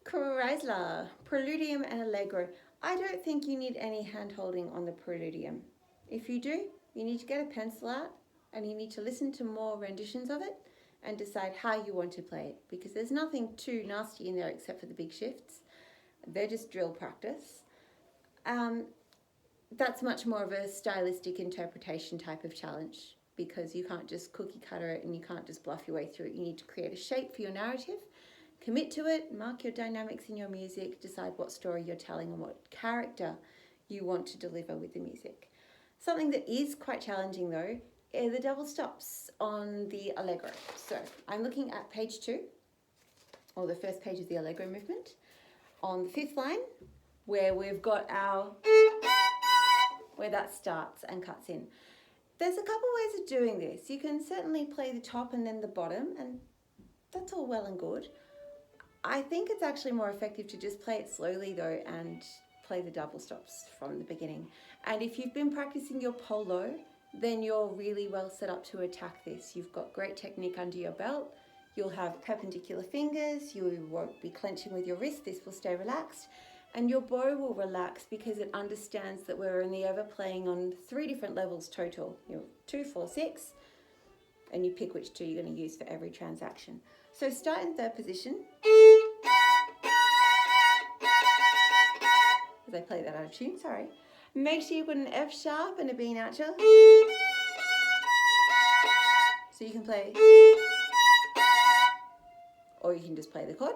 Kreisler Preludium and Allegro. I don't think you need any hand holding on the Preludium. If you do, you need to get a pencil out and you need to listen to more renditions of it and decide how you want to play it, because there's nothing too nasty in there except for the big shifts. They're just drill practice. That's much more of a stylistic interpretation type of challenge, because you can't just cookie cutter it and you can't just bluff your way through it. You need to create a shape for your narrative, commit to it, mark your dynamics in your music, decide what story you're telling and what character you want to deliver with the music. Something that is quite challenging though are the double stops on the Allegro. So I'm looking at page 2, or the first page of the Allegro movement, on the 5th line, where we've got where that starts and cuts in. There's a couple ways of doing this. You can certainly play the top and then the bottom, and that's all well and good. I think it's actually more effective to just play it slowly though and play the double stops from the beginning. And if you've been practicing your polo, then you're really well set up to attack this. You've got great technique under your belt. You'll have perpendicular fingers. You won't be clenching with your wrist. This will stay relaxed. And your bow will relax because it understands that we're only ever playing on 3 different levels total. 2, 4, 6, and you pick which 2 you're going to use for every transaction. So start in 3rd position. As I play that out of tune, sorry. Make sure you've got an F sharp and a B natural. So you can play, or you can just play the chord.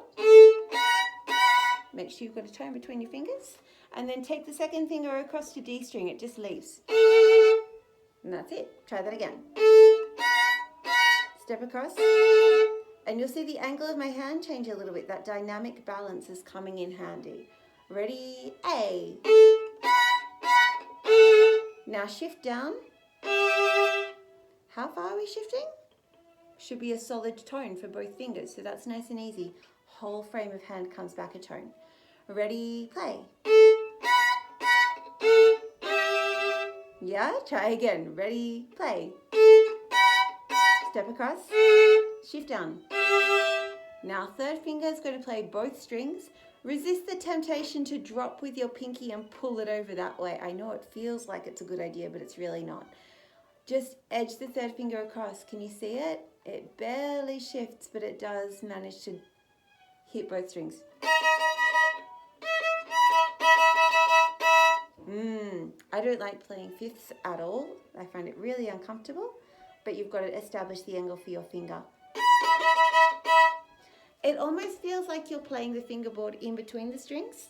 Make sure you've got a tone between your fingers, and then take the 2nd finger across to D string. It just leaves. And that's it. Try that again. Step across, and you'll see the angle of my hand change a little bit. That dynamic balance is coming in handy. Ready? A. Now shift down. How far are we shifting? Should be a solid tone for both fingers, so that's nice and easy. Whole frame of hand comes back a tone. Ready, play. Yeah, try again. Ready, play. Step across, shift down. Now 3rd finger is going to play both strings. Resist the temptation to drop with your pinky and pull it over that way. I know it feels like it's a good idea, but it's really not. Just edge the 3rd finger across. Can you see it? It barely shifts, but it does manage to hit both strings. I don't like playing 5ths at all. I find it really uncomfortable, but you've got to establish the angle for your finger. It almost feels like you're playing the fingerboard in between the strings.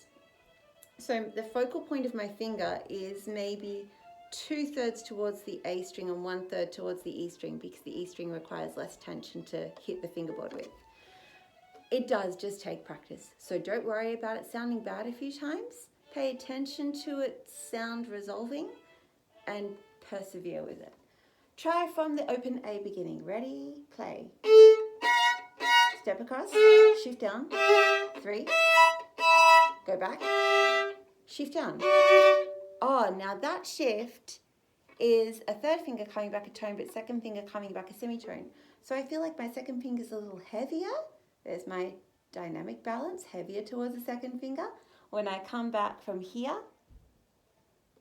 So the focal point of my finger is maybe 2/3 towards the A string and 1/3 towards the E string, because the E string requires less tension to hit the fingerboard with. It does just take practice, so don't worry about it sounding bad a few times. Pay attention to its sound resolving and persevere with it. Try from the open A beginning. Ready, play. Step across, shift down, 3, go back, shift down. Oh, now that shift is a 3rd finger coming back a tone, but 2nd finger coming back a semitone. So I feel like my 2nd finger is a little heavier. There's my dynamic balance, heavier towards the 2nd finger. When I come back from here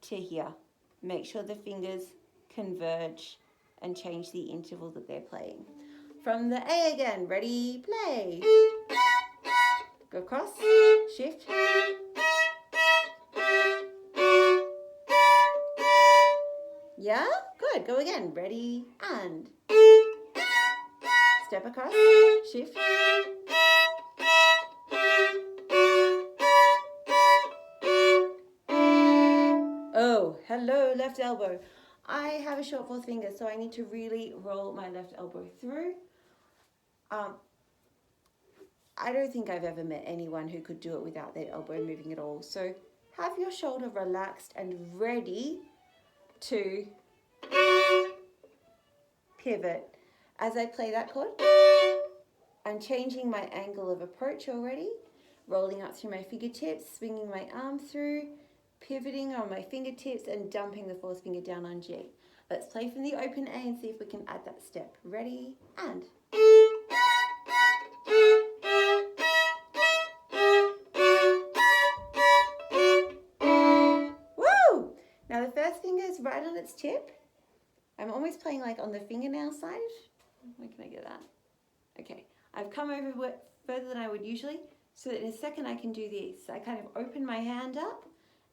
to here, make sure the fingers converge and change the interval that they're playing. From the A again, ready, play. Go across, shift. Yeah, good, go again, ready, and. Step across, shift. Oh, hello, left elbow. I have a short 4th finger, so I need to really roll my left elbow through. I don't think I've ever met anyone who could do it without their elbow moving at all. So have your shoulder relaxed and ready to pivot. As I play that chord, I'm changing my angle of approach already, rolling up through my fingertips, swinging my arm through, pivoting on my fingertips and dumping the 4th finger down on G. Let's play from the open A and see if we can add that step. Ready, and. goes right on its tip. I'm almost playing like on the fingernail side. Where can I get that? Okay, I've come over further than I would usually, so that in a second I can do this. I kind of open my hand up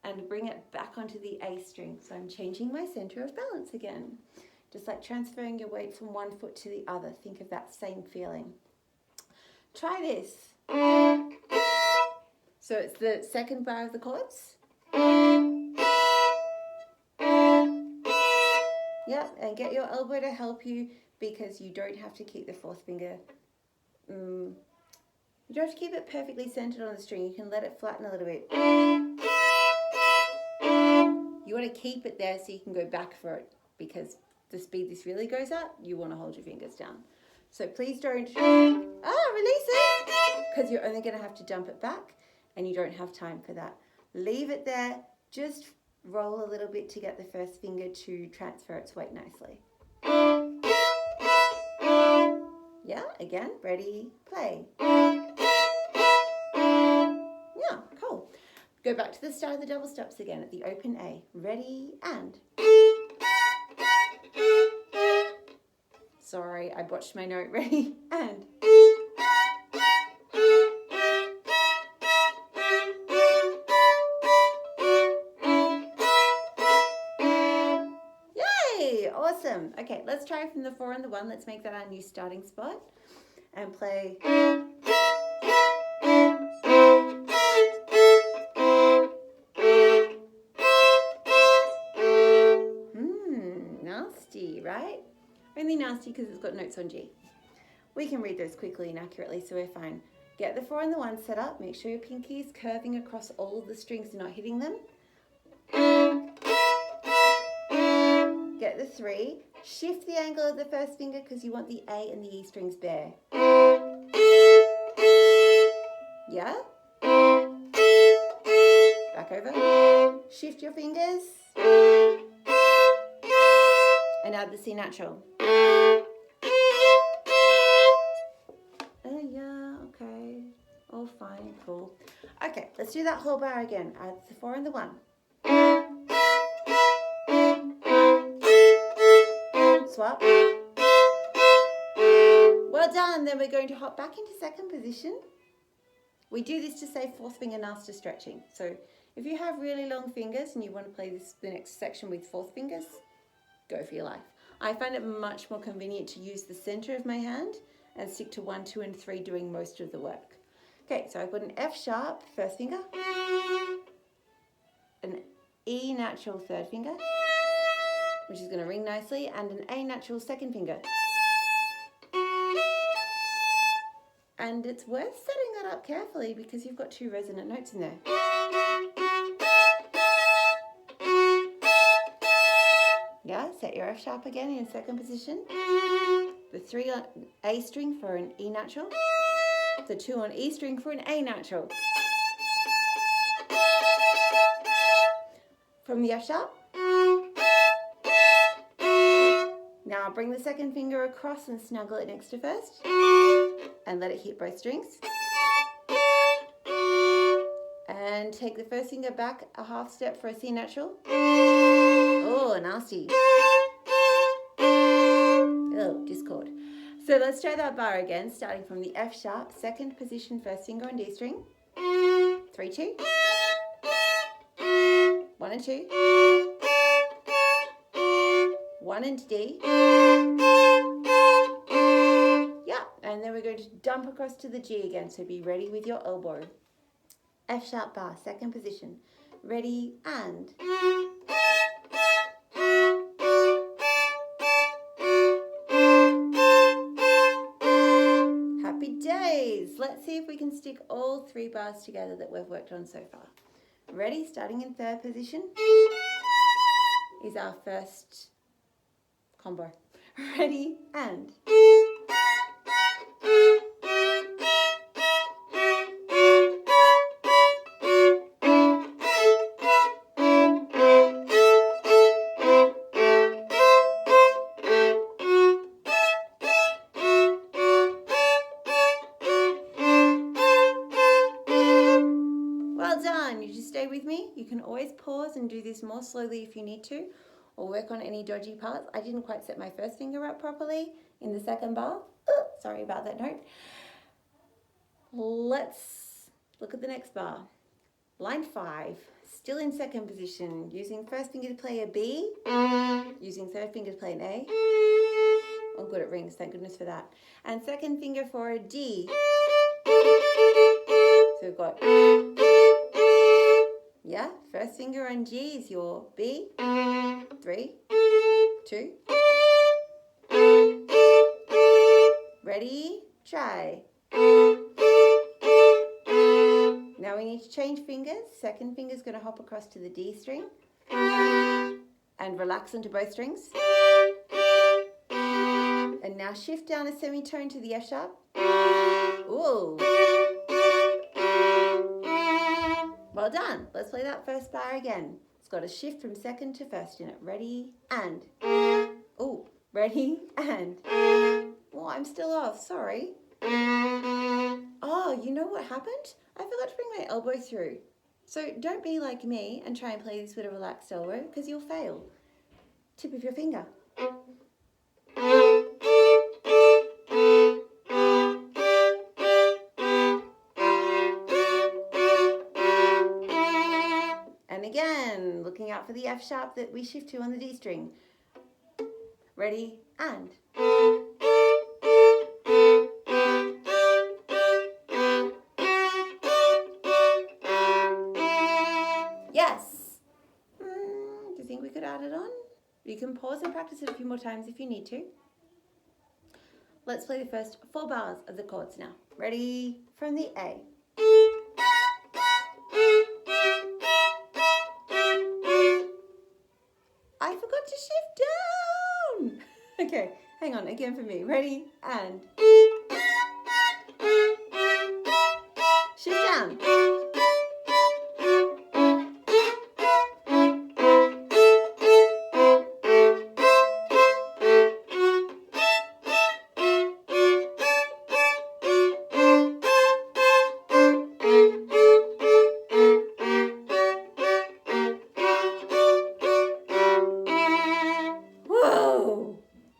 and bring it back onto the A string. So I'm changing my center of balance again. Just like transferring your weight from one foot to the other. Think of that same feeling. Try this. So it's the second bar of the chords. Yep, and get your elbow to help you because you don't have to keep the fourth finger. You don't have to keep it perfectly centered on the string. You can let it flatten a little bit. You want to keep it there so you can go back for it, because the speed this really goes up, you want to hold your fingers down. So please don't release it, because you're only going to have to dump it back and you don't have time for that. Leave it there. Just roll a little bit to get the first finger to transfer its weight nicely. Yeah, again, ready, play. Yeah, cool. Go back to the start of the double stops again at the open A. Ready, and. Sorry, I botched my note. Ready, and. Yay! Awesome. Okay, let's try from the 4 and the 1. Let's make that our new starting spot. And play. Nasty, right? Only nasty because it's got notes on G. We can read those quickly and accurately, so we're fine. Get the 4 and the 1 set up. Make sure your pinky is curving across all of the strings and not hitting them. Get the 3. Shift the angle of the first finger because you want the A and the E strings bare. Yeah? Back over. Shift your fingers. And add the C natural. Yeah, okay. All fine, cool. Okay, let's do that whole bar again. Add the 4 and the 1. Swap. Well done. Then we're going to hop back into second position. We do this to save fourth finger master stretching. So if you have really long fingers and you want to play the next section with fourth fingers, go for your life. I find it much more convenient to use the center of my hand and stick to 1, 2, and 3 doing most of the work. Okay, so I've got an F sharp first finger, an E natural third finger, which is going to ring nicely, and an A natural second finger. And it's worth setting that up carefully because you've got 2 resonant notes in there. Yeah, set your F sharp again in second position. The 3 on A string for an E natural. The 2 on E string for an A natural. From the F sharp. Now I'll bring the second finger across and snuggle it next to first. And let it hit both strings. And take the first finger back a half step for a C natural. Oh, nasty. Oh, discord. So let's try that bar again, starting from the F sharp, second position, first finger on D string. 3, 2. 1 and 2. 1 and D. Yeah, and then we're going to dump across to the G again, so be ready with your elbow. F sharp bar, second position. Ready, and. Happy days! Let's see if we can stick all 3 bars together that we've worked on so far. Ready, starting in third position is our first combo. Ready, and. Well done. You just stay with me. You can always pause and do this more slowly if you need to, or work on any dodgy parts. I didn't quite set my first finger up properly in the second bar. Sorry about that note. Let's look at the next bar. Line 5, still in second position, using first finger to play a B, using third finger to play an A. I'm good at rings, thank goodness for that. And second finger for a D. So we've got, yeah, first finger on G is your B, 3, 2. Ready? Try. Now we need to change fingers. Second finger is going to hop across to the D string and relax into both strings. And now shift down a semitone to the F sharp. Ooh. Well done. Let's play that first bar again. It's got a shift from second to first in it. Ready and. Ooh. Ready and. Oh, I'm still off. Sorry. Oh, you know what happened? I forgot to bring my elbow through. So don't be like me and try and play this with a relaxed elbow because you'll fail. Tip of your finger. And again, looking out for the F sharp that we shift to on the D string. Ready and. Yes. Do you think we could add it on? You can pause and practice it a few more times if you need to. Let's play the first 4 bars of the chords now. Ready? From the A. I forgot to shift down. Okay, hang on, again for me. Ready? And. Shift down.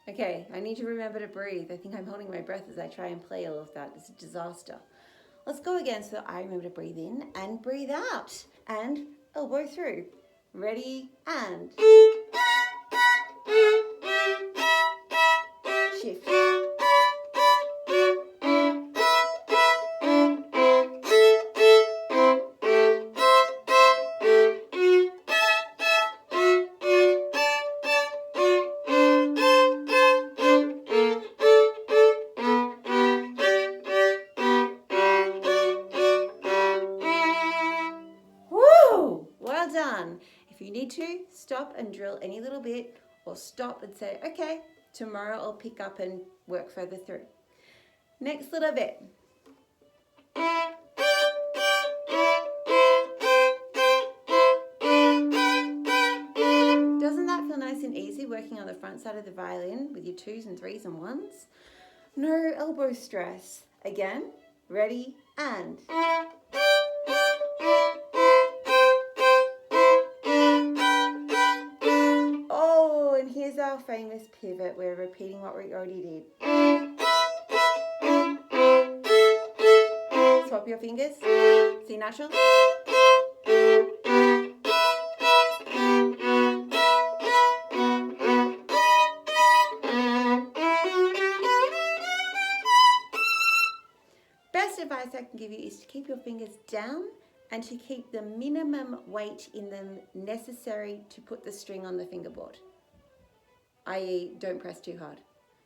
Okay, I need to remember to breathe. I think I'm holding my breath as I try and play all of that. It's a disaster. Let's go again so that I remember to breathe in and breathe out. And elbow through. Ready and. Shift. Well done. If you need to, stop and drill any little bit or stop and say, okay, tomorrow I'll pick up and work further through. Next little bit. Doesn't that feel nice and easy working on the front side of the violin with your 2s and 3s and 1s? No elbow stress. Again, ready and. Here's our famous pivot. We're repeating what we already did. Swap your fingers. C natural. Best advice I can give you is to keep your fingers down and to keep the minimum weight in them necessary to put the string on the fingerboard. I.e., don't press too hard.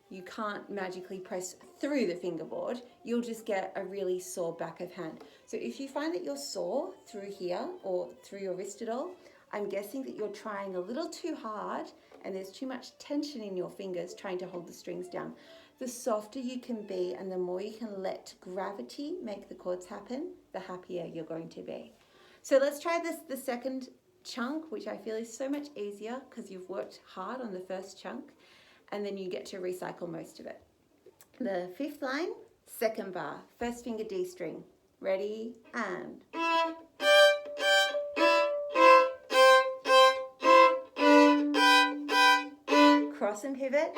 You can't magically press through the fingerboard. You'll just get a really sore back of hand. So if you find that you're sore through here or through your wrist at all, I'm guessing that you're trying a little too hard and there's too much tension in your fingers trying to hold the strings down. The softer you can be and the more you can let gravity make the chords happen, the happier you're going to be. So let's try the second chunk, which I feel is so much easier because you've worked hard on the first chunk and then you get to recycle most of it. The 5th line, 2nd bar, first finger D string. Ready and. cross and pivot,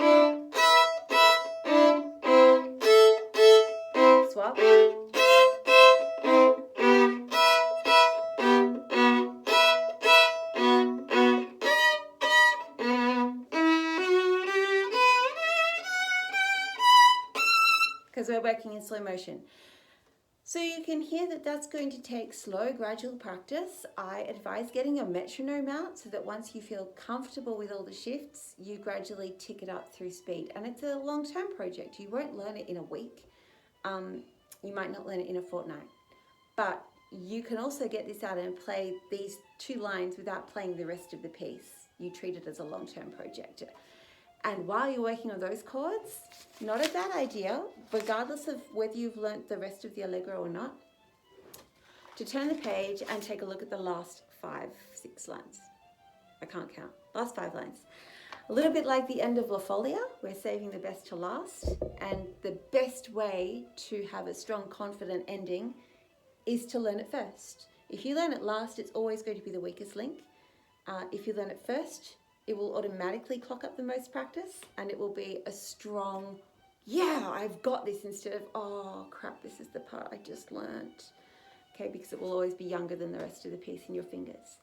swap, because we're working in slow motion. So you can hear that that's going to take slow, gradual practice. I advise getting a metronome out so that once you feel comfortable with all the shifts, you gradually tick it up through speed. And it's a long-term project. You won't learn it in a week. You might not learn it in a fortnight. But you can also get this out and play these 2 lines without playing the rest of the piece. You treat it as a long-term project. And while you're working on those chords, not a bad idea, regardless of whether you've learnt the rest of the Allegro or not, to turn the page and take a look at the last 5, 6 lines. I can't count. Last 5 lines. A little bit like the end of La Folia, we're saving the best to last. And the best way to have a strong, confident ending is to learn it first. If you learn it last, it's always going to be the weakest link. If you learn it first, it will automatically clock up the most practice, and it will be a strong, yeah, I've got this, instead of, oh crap, this is the part I just learnt. Okay, because it will always be younger than the rest of the piece in your fingers.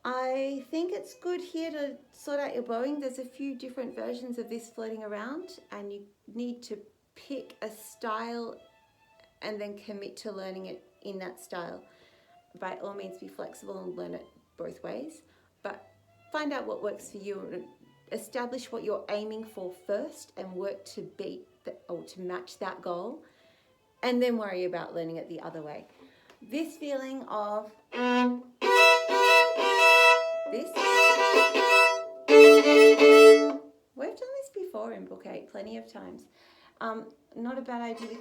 I think it's good here to sort out your bowing. There's a few different versions of this floating around, and you need to pick a style and then commit to learning it in that style. By all means, be flexible and learn it both ways, but find out what works for you and establish what you're aiming for first and work to beat or to match that goal, and then worry about learning it the other way. This feeling of this, we've done this before in Book 8 plenty of times. Not a bad idea to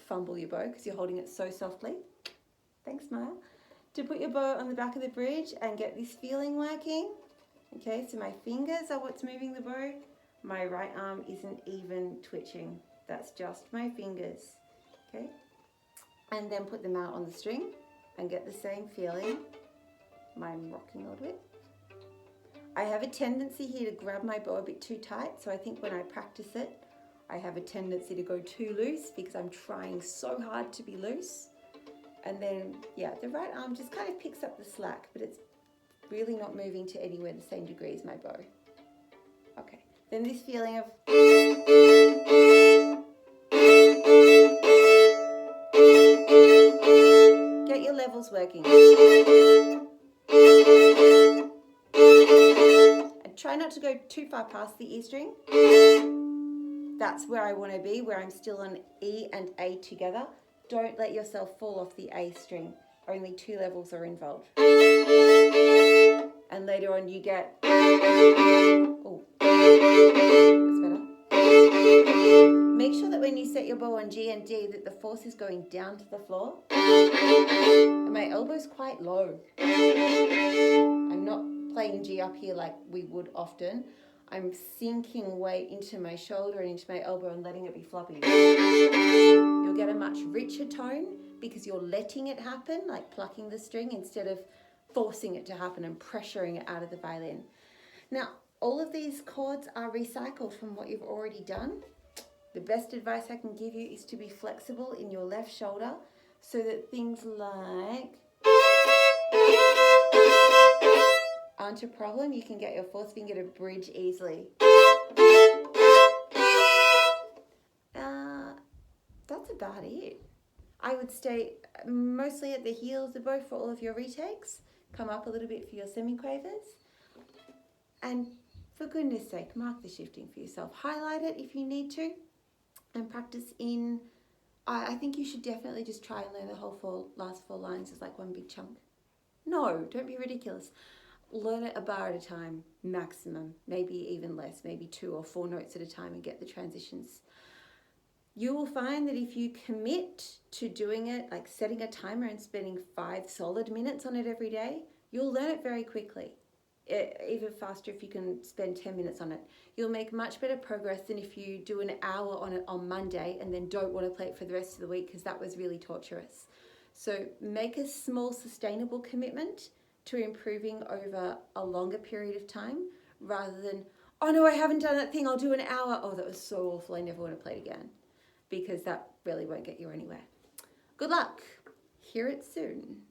fumble your bow because you're holding it so softly. Thanks, Maya. To put your bow on the back of the bridge and get this feeling working. Okay, so my fingers are what's moving the bow. My right arm isn't even twitching. That's just my fingers. Okay, and then put them out on the string and get the same feeling. I'm rocking a little bit. I have a tendency here to grab my bow a bit too tight, so I think when I practice it, I have a tendency to go too loose because I'm trying so hard to be loose. And then, yeah, the right arm just kind of picks up the slack, but it's really not moving to anywhere the same degree as my bow. Okay, then this feeling of get your levels working. And try not to go too far past the E string. That's where I want to be, where I'm still on E and A together. Don't let yourself fall off the A string. Only 2 levels are involved. And later on you get, oh, that's better. Make sure that when you set your bow on G and D that the force is going down to the floor. And my elbow's quite low. I'm not playing G up here like we would often. I'm sinking weight into my shoulder and into my elbow and letting it be floppy. You'll get a much richer tone because you're letting it happen, like plucking the string, instead of forcing it to happen and pressuring it out of the violin. Now, all of these chords are recycled from what you've already done. The best advice I can give you is to be flexible in your left shoulder so that things like aren't a problem. You can get your 4th finger to bridge easily. That's about it. I would stay mostly at the heel of the bow for all of your retakes. Come up a little bit for your semiquavers. And for goodness sake, mark the shifting for yourself. Highlight it if you need to and practice in. I think you should definitely just try and learn the whole last 4 lines as like one big chunk. No, don't be ridiculous. Learn it a bar at a time, maximum, maybe even less, maybe 2 or 4 notes at a time and get the transitions. You will find that if you commit to doing it, like setting a timer and spending 5 solid minutes on it every day, you'll learn it very quickly. Even faster if you can spend 10 minutes on it. You'll make much better progress than if you do an hour on it on Monday and then don't want to play it for the rest of the week because that was really torturous. So make a small sustainable commitment to improving over a longer period of time rather than, oh no, I haven't done that thing, I'll do an hour. Oh, that was so awful, I never want to play it again. Because that really won't get you anywhere. Good luck. Hear it soon.